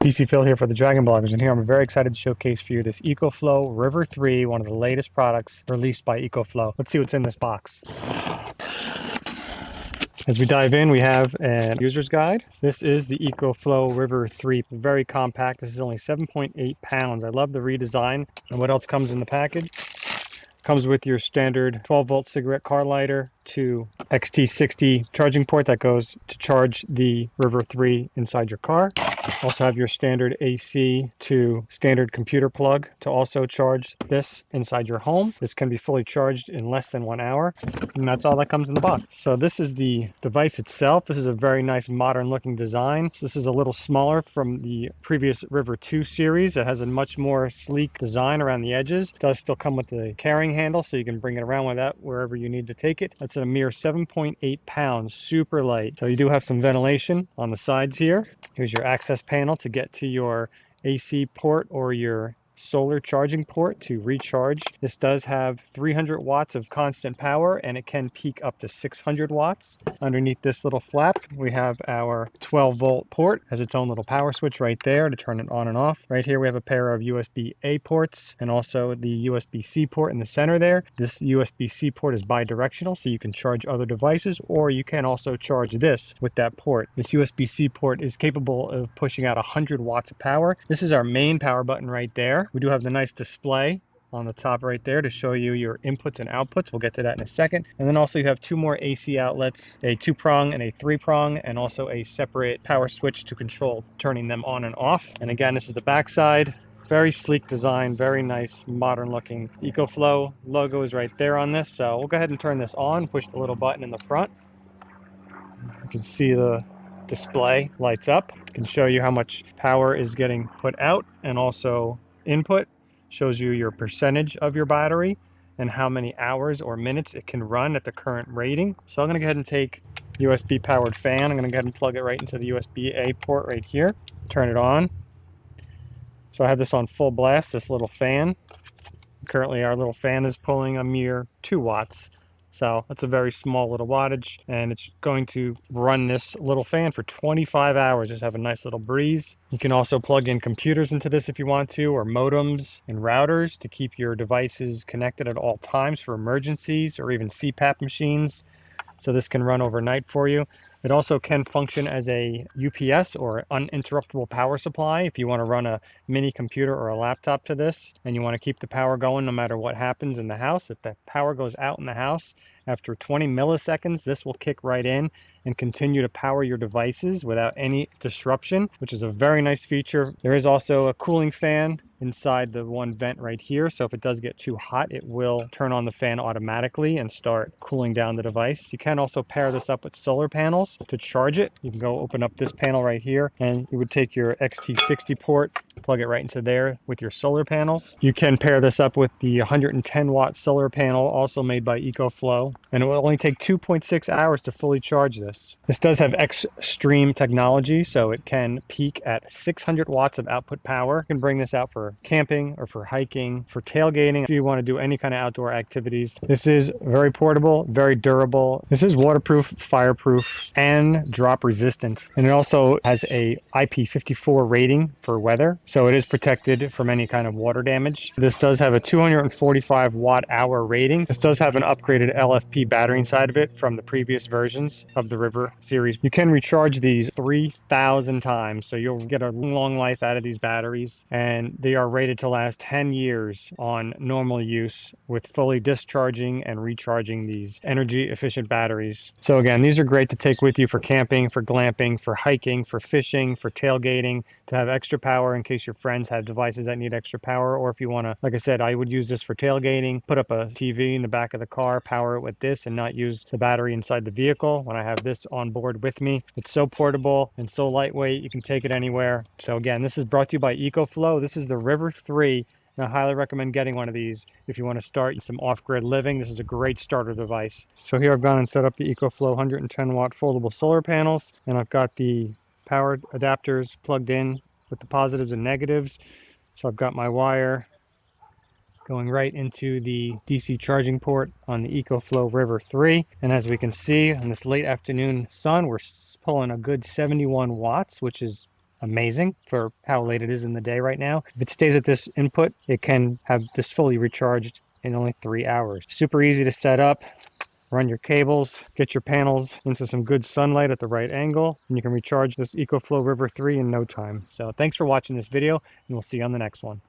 DC Phil here for the Dragon Bloggers, and here I'm very excited to showcase for you this EcoFlow River 3, one of the latest products released by EcoFlow. Let's see what's in this box. As we dive in, we have a user's guide. This is the EcoFlow River 3, very compact. This is only 7.8 pounds. I love the redesign. And what else comes in the package? Comes with your standard 12-volt cigarette car lighter to XT60 charging port that goes to charge the River 3 inside your car. Also have your standard AC to standard computer plug to also charge this inside your home. This can be fully charged in less than 1 hour, and that's all that comes in the box. So this is the device itself. This is a very nice modern looking design. So this is a little smaller from the previous River 2 series. It has a much more sleek design around the edges. It does still come with the carrying handle, so you can bring it around with that wherever you need to take it. That's a mere 7.8 pounds, super light. So you do have some ventilation on the sides here. Here's your access panel to get to your AC port or your solar charging port to recharge. This does have 300 watts of constant power, and it can peak up to 600 watts. Underneath this little flap, we have our 12-volt port. Has its own little power switch right there to turn it on and off. Right here we have a pair of USB-A ports and also the USB-C port in the center there. This USB-C port is bi-directional, so you can charge other devices, or you can also charge this with that port. This USB-C port is capable of pushing out 100 watts of power. This is our main power button right there. We do have the nice display on the top right there to show you your inputs and outputs. We'll get to that in a second. And then also you have two more AC outlets, a 2-prong and a 3-prong, and also a separate power switch to control turning them on and off. And again, this is the back side. Very sleek design, very nice, modern looking. EcoFlow logo is right there on this. So we'll go ahead and turn this on, push the little button in the front. You can see the display lights up. It can show you how much power is getting put out, and also input. Shows you your percentage of your battery and how many hours or minutes it can run at the current rating. So I'm going to go ahead and take USB powered fan. I'm going to go ahead and plug it right into the USB-A port right here. Turn it on. So I have this on full blast, this little fan. Currently our little fan is pulling a mere 2 watts. So that's a very small little wattage, and it's going to run this little fan for 25 hours. Just have a nice little breeze. You can also plug in computers into this if you want to, or modems and routers to keep your devices connected at all times for emergencies, or even CPAP machines. So this can run overnight for you. It also can function as a UPS or uninterruptible power supply if you want to run a mini computer or a laptop to this and you want to keep the power going no matter what happens in the house. If the power goes out in the house, after 20 milliseconds, this will kick right in and continue to power your devices without any disruption, which is a very nice feature. There is also a cooling fan inside the one vent right here, so if it does get too hot, it will turn on the fan automatically and start cooling down the device. You can also pair this up with solar panels to charge it. You can go open up this panel right here, and you would take your XT60 port, plug it right into there with your solar panels. You can pair this up with the 110 watt solar panel, also made by EcoFlow, and it will only take 2.6 hours to fully charge this. This does have extreme technology, so it can peak at 600 watts of output power. You can bring this out for camping or for hiking, for tailgating, if you want to do any kind of outdoor activities. This is very portable, very durable. This is waterproof, fireproof, and drop resistant. And it also has a IP54 rating for weather, so it is protected from any kind of water damage. This does have a 245 watt hour rating. This does have an upgraded LFP battery inside of it from the previous versions of the River series. You can recharge these 3,000 times, so you'll get a long life out of these batteries, and they are rated to last 10 years on normal use with fully discharging and recharging these energy efficient batteries. So again, these are great to take with you for camping, for glamping, for hiking, for fishing, for tailgating, to have extra power in case your friends have devices that need extra power, or if you want to, like I said, I would use this for tailgating, put up a TV in the back of the car, power it with this, and not use the battery inside the vehicle when I have this on board with me. It's so portable and so lightweight, you can take it anywhere. So again, this is brought to you by EcoFlow. This is the River 3, and I highly recommend getting one of these if you want to start some off-grid living. This is a great starter device. So here I've gone and set up the EcoFlow 110 watt foldable solar panels, and I've got the power adapters plugged in with the positives and negatives. So I've got my wire going right into the DC charging port on the EcoFlow River 3. And as we can see in this late afternoon sun, we're pulling a good 71 watts, which is amazing for how late it is in the day right now. If it stays at this input, it can have this fully recharged in only 3 hours. Super easy to set up. Run your cables, get your panels into some good sunlight at the right angle, and you can recharge this EcoFlow River 3 in no time. So thanks for watching this video, and we'll see you on the next one.